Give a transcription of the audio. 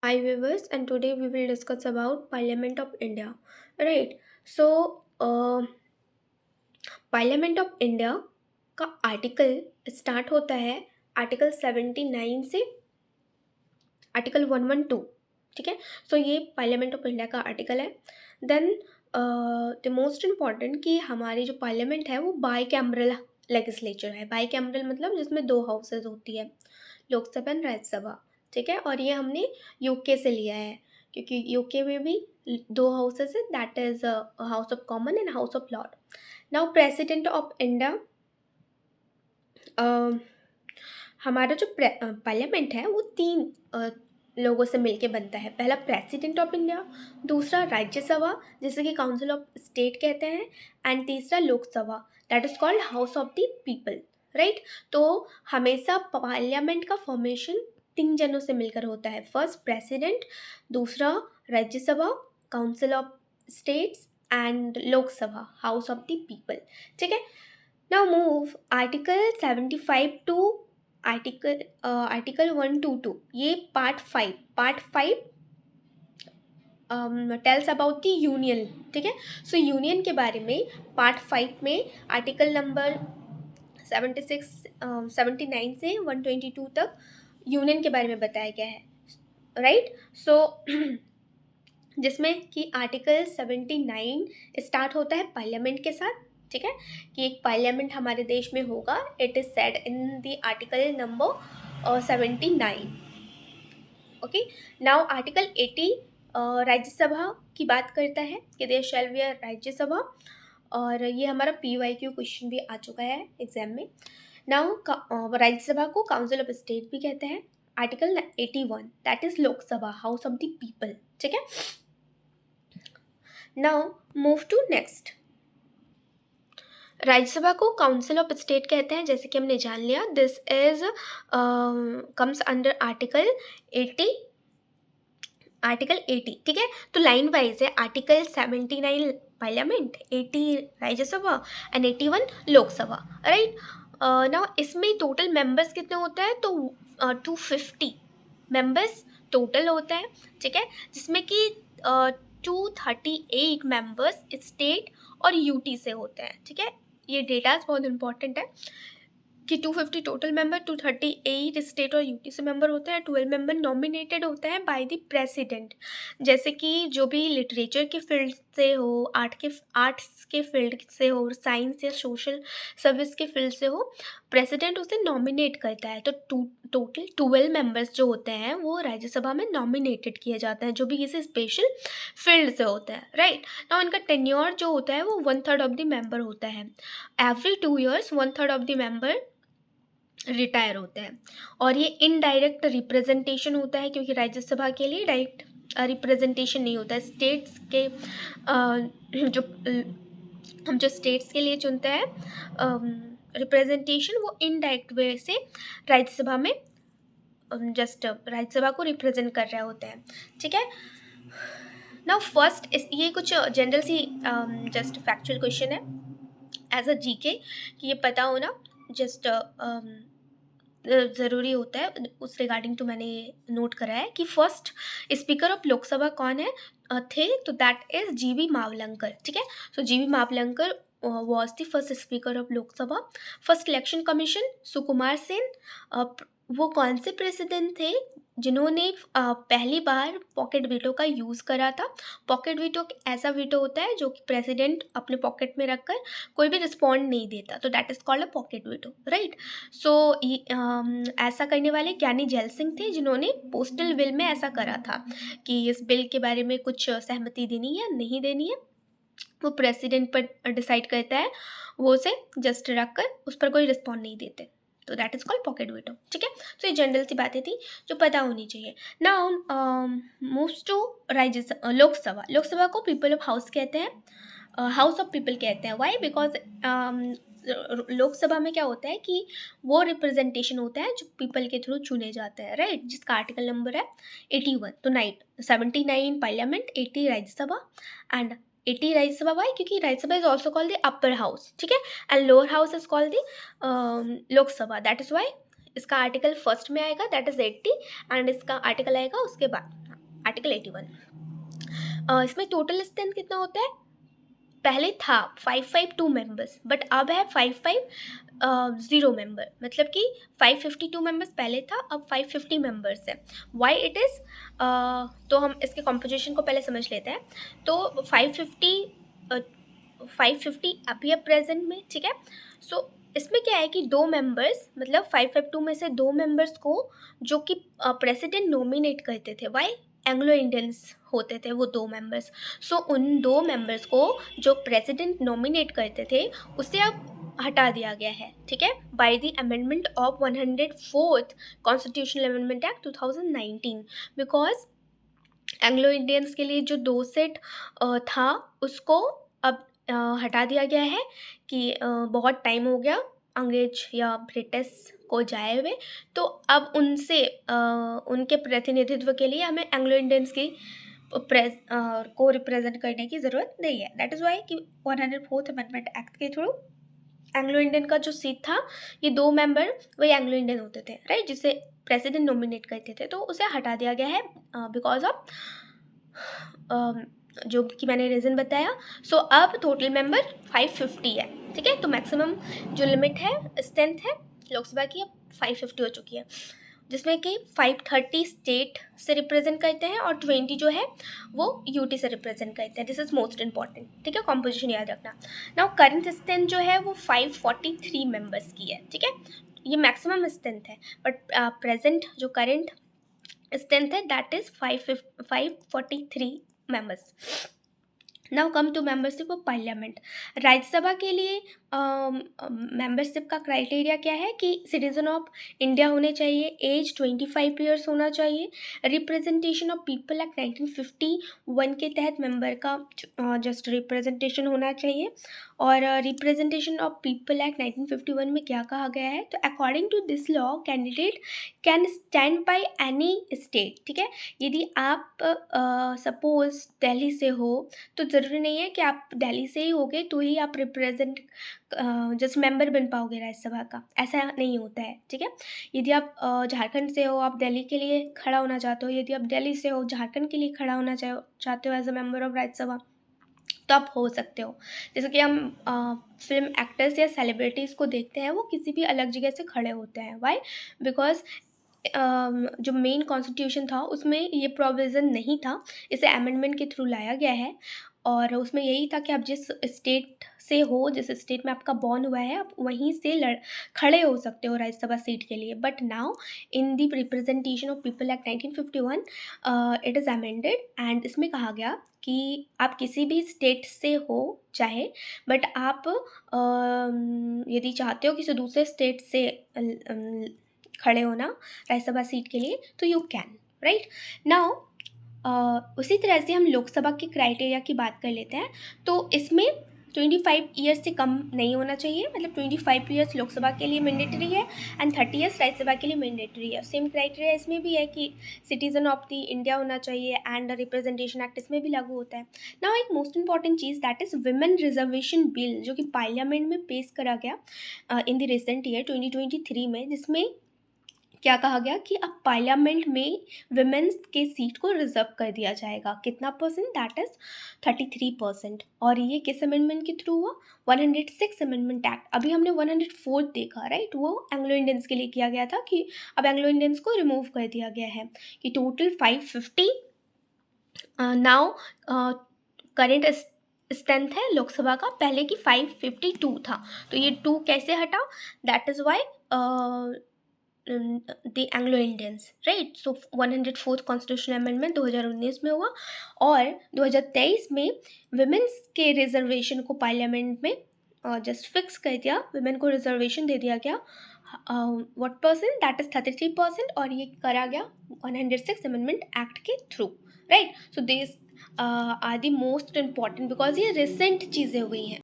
Hi viewers, and today we will discuss about Parliament of India. Right. So, Parliament of India का article start होता है article 79 से article 112. ठीक है. सो ये पार्लियामेंट ऑफ इंडिया का आर्टिकल है. देन द मोस्ट इम्पॉर्टेंट कि हमारी जो पार्लियामेंट है वो बाई कैमरल लेजिस्लेचर है. बाई कैमरल मतलब जिसमें दो हाउसेज होती है, लोकसभा एंड राज्यसभा. ठीक है. और ये हमने यूके से लिया है क्योंकि यूके में भी दो हाउसेज है, that is house of common and house of Lord. Now president of India, हमारा जो पार्लियामेंट है वो तीन लोगों से मिलके बनता है. पहला प्रेसिडेंट ऑफ इंडिया, दूसरा राज्यसभा जिसे कि काउंसिल ऑफ स्टेट कहते हैं, एंड तीसरा Lok Sabha that is called house of the people. Right. तो हमेशा पार्लियामेंट का फॉर्मेशन तीन जनों से मिलकर होता है. फर्स्ट प्रेसिडेंट, दूसरा Rajya Sabha council of states, and Lok Sabha house of the people. ठीक है. Now move article 75 to article 122. ये part five tells about the union. ठीक है. सो यूनियन के बारे में पार्ट 5 में आर्टिकल नंबर 76 79 से 122 तक यूनियन के बारे में बताया गया है. राइट. सो जिसमें कि आर्टिकल 79 स्टार्ट होता है पार्लियामेंट के साथ. ठीक है. कि एक पार्लियामेंट हमारे देश में होगा. It is said in the article number 79. Okay. Now article 80 Rajya Sabha की बात करता है कि there shall be a Rajya Sabha. और ये हमारा PYQ क्वेश्चन भी आ चुका है एग्जाम में. नाउ राज्यसभा को काउंसिल ऑफ स्टेट भी कहते हैं. Article 81 that is Lok Sabha house of the people. ठीक है. Now move to next. Rajya Sabha को काउंसिल ऑफ स्टेट कहते हैं, जैसे कि हमने जान लिया. This is comes under article 80. Article 80. ठीक है. तो लाइन वाइज है. Article 79 parliament, 80 Rajya Sabha and 81 Lok Sabha. Right. Now इसमें टोटल मेंबर्स कितने होते हैं? तो 250 मेंबर्स टोटल होता है. ठीक है. जिसमें कि 238 मेंबर्स स्टेट और यूटी से होते हैं. ठीक है. ये डेटाज बहुत इंपॉर्टेंट है कि 250 टोटल मेंबर, 238 स्टेट और यूटी से मेंबर होते हैं, 12 मेंबर नॉमिनेटेड होते हैं बाय द प्रेसिडेंट. जैसे कि जो भी लिटरेचर के फील्ड से हो, आर्ट्स के फील्ड से हो, साइंस या सोशल सर्विस के फील्ड से हो, प्रेसिडेंट उसे नॉमिनेट करता है. तो टोटल 12 मेंबर्स जो होते हैं वो राज्यसभा में नॉमिनेटेड किए जाते हैं, जो भी किसी स्पेशल फील्ड से होता है. राइट. ना उनका टेन्योर जो होता है वो 1/3 ऑफ द मेंबर होता है. Every 2 years 1/3 of the member retire होते हैं. और ये इनडायरेक्ट रिप्रेजेंटेशन होता है क्योंकि राज्यसभा के लिए डायरेक्ट रिप्रेजेंटेशन नहीं होता है. स्टेट्स के जो हम जो स्टेट्स के लिए चुनते हैं रिप्रेजेंटेशन, वो इनडायरेक्ट वे से राज्यसभा में जस्ट राज्यसभा को रिप्रेजेंट कर रहे होते हैं. ठीक है. नाउ फर्स्ट ये कुछ जनरल सी जस्ट फैक्चुअल क्वेश्चन है एज अ जीके कि ये पता होना जस्ट ज़रूरी होता है. उस रिगार्डिंग तो मैंने नोट करा है कि फर्स्ट स्पीकर ऑफ लोकसभा कौन है थे, तो दैट इज GV मावलंकर. ठीक है. So GV Mavalankar was the first speaker of Lok Sabha. First election commission Sukumar Sen. वो कौन से प्रेसिडेंट थे जिन्होंने पहली बार पॉकेट वीटो का यूज़ करा था? पॉकेट वीटो ऐसा वीटो होता है जो कि प्रेसिडेंट अपने पॉकेट में रखकर कोई भी रिस्पॉन्ड नहीं देता, तो that is called a pocket veto. Right. So ऐसा करने वाले ज्ञानी जैल सिंह थे जिन्होंने पोस्टल बिल में ऐसा करा था कि इस बिल के बारे में कुछ सहमति देनी है नहीं देनी है, वो प्रेसिडेंट पर डिसाइड करता है. वो उसे जस्ट रख कर उस पर कोई रिस्पॉन्ड नहीं देते, तो that is called pocket veto. ठीक है. तो ये जनरल सी बातें थी जो पता होनी चाहिए. Now moves to Lok Sabha. Lok Sabha को पीपल ऑफ हाउस कहते हैं, हाउस ऑफ पीपल कहते हैं. वाई? बिकॉज लोकसभा में क्या होता है कि वो रिप्रेजेंटेशन होता है जो पीपल के थ्रू चुने जाते हैं. राइट. जिसका आर्टिकल नंबर है 81. तो 79 parliament, 80 Rajya Sabha and 80 Rajya Sabha. Why? क्योंकि Rajya Sabha is also called the upper house. ठीक है. And lower house is called the Lok Sabha. That is why इसका आर्टिकल फर्स्ट में आएगा दैट इज 80 एंड इसका आर्टिकल आएगा उसके बाद. आर्टिकल 81। इसमें टोटल स्ट्रेंथ कितना होता है? पहले था 552 मेंबर्स, बट अब है 550 मेंबर, मतलब कि 552 मेंबर्स पहले था, अब 550 मेंबर्स है। वाई इट इज़, तो हम इसके कॉम्पोजिशन को पहले समझ लेते हैं। तो 550 अभी है प्रेजेंट में, ठीक है। सो इसमें क्या है कि दो मेंबर्स, मतलब 552 में से दो मेंबर्स को जो कि प्रेसिडेंट नॉमिनेट करते थे, वाई एंग्लो इंडियंस होते थे वो दो मेंबर्स। सो उन दो मेंबर्स को जो प्रेसिडेंट नॉमिनेट करते थे उससे अब हटा दिया गया है, ठीक है, by the amendment of 104th constitutional amendment act 2019। Because Anglo Indians के लिए जो दो सेट था उसको अब हटा दिया गया है कि बहुत टाइम हो गया अंग्रेज या ब्रिटिश को जाए हुए, तो अब उनसे उनके प्रतिनिधित्व के लिए हमें एंग्लो इंडियंस की को रिप्रेजेंट करने की ज़रूरत नहीं है। दैट इज़ वाई कि 104th अमेंडमेंट एक्ट के थ्रू एंग्लो इंडियन का जो सीट था, ये दो मेंबर वही एंग्लो इंडियन होते थे, राइट, जिसे प्रेसिडेंट नॉमिनेट करते थे, तो उसे हटा दिया गया है बिकॉज ऑफ जो कि मैंने रीज़न बताया। सो अब टोटल मेंबर 550 है, ठीक है। तो मैक्सिमम जो लिमिट है स्ट्रेंथ है लोकसभा की अब 550 हो चुकी है, जिसमें कि 530 स्टेट से रिप्रेजेंट करते हैं और 20 जो है वो यूटी से रिप्रेजेंट करते हैं। दिस इज़ मोस्ट इंपॉर्टेंट, ठीक है, कॉम्पोजिशन याद रखना। नाउ करंट स्ट्रेंथ जो है वो 543 मेंबर्स की है, ठीक है। ये मैक्सिमम स्ट्रेंथ है, बट प्रेजेंट जो करंट स्ट्रेंथ है that is 543 members. Now come to membership of parliament. Rajya Sabha के लिए मेंबरशिप का क्राइटेरिया क्या है कि सिटीजन ऑफ इंडिया होने चाहिए, एज 25 ईयर्स होना चाहिए, रिप्रेजेंटेशन ऑफ पीपल एक्ट 1951 के तहत मेंबर का जस्ट रिप्रेजेंटेशन होना चाहिए। और रिप्रेजेंटेशन ऑफ पीपल एक्ट 1951 में क्या कहा गया है, तो according to this law candidate can stand by any state, ठीक है। यदि आप सपोज दिल्ली से हो तो ज़रूरी नहीं है कि आप दिल्ली से ही होगे तो ही आप रिप्रेजेंट जस्ट मेंबर बन पाओगे राज्यसभा का, ऐसा नहीं होता है, ठीक है। यदि आप झारखंड से हो, आप दिल्ली के लिए खड़ा होना चाहते हो, यदि आप दिल्ली से हो झारखंड के लिए खड़ा होना चाहते हो as a member of Rajya Sabha, तो आप हो सकते हो। जैसे कि हम फिल्म एक्टर्स या सेलिब्रिटीज़ को देखते हैं, वो किसी भी अलग जगह से खड़े होते हैं, वाई बिकॉज जो मेन कॉन्स्टिट्यूशन था उसमें ये प्रोविज़न नहीं था, इसे अमेंडमेंट के थ्रू लाया गया है। और उसमें यही था कि आप जिस स्टेट से हो, जिस स्टेट में आपका बॉर्न हुआ है, आप वहीं से खड़े हो सकते हो राज्यसभा सीट के लिए। But now in the representation of people act 1951 it is amended and इसमें कहा गया कि आप किसी भी स्टेट से हो चाहे, बट आप यदि चाहते हो किसी दूसरे स्टेट से खड़े होना राज्यसभा सीट के लिए, तो यू कैन, राइट। नाउ उसी तरह से हम लोकसभा के क्राइटेरिया की बात कर लेते हैं। तो इसमें 25 ईयर्स से कम नहीं होना चाहिए, मतलब 25 ईयर्स लोकसभा के लिए मैंडेटरी है एंड 30 ईयर्स राज्यसभा के लिए मैंडेटरी है। सेम क्राइटेरिया इसमें भी है कि सिटीजन ऑफ द इंडिया होना चाहिए एंड रिप्रेजेंटेशन एक्ट इसमें भी लागू होता है। नाउ एक most important cheese that is women reservation bill, जो कि पार्लियामेंट में पेश करा गया इन द रिसेंट ईयर 2023 में, जिसमें क्या कहा गया कि अब पार्लियामेंट में वुमेन्स के सीट को रिजर्व कर दिया जाएगा। कितना परसेंट? That is 33%। और ये किस अमेंडमेंट के थ्रू हुआ? 106 अमेंडमेंट एक्ट। अभी हमने 104 देखा, राइट, वो एंग्लो इंडियंस के लिए किया गया था कि अब एंग्लो इंडियंस को रिमूव कर दिया गया है कि टोटल 550 नाउ करेंट स्ट्रेंथ है लोकसभा का, पहले की 552 था। तो ये 2 कैसे हटा? That is why the Anglo Indians, right. So 104th constitutional amendment 2019 में हुआ और 2023 में वुमेन्स के रिजर्वेशन को पार्लियामेंट में जस्ट फिक्स कर दिया, वुमेन को रिजर्वेशन दे दिया गया। What percent? That is 33%। और ये करा गया 106 अमेंडमेंट एक्ट के through, right. So this are the most important because ये रिसेंट चीज़ें हुई हैं।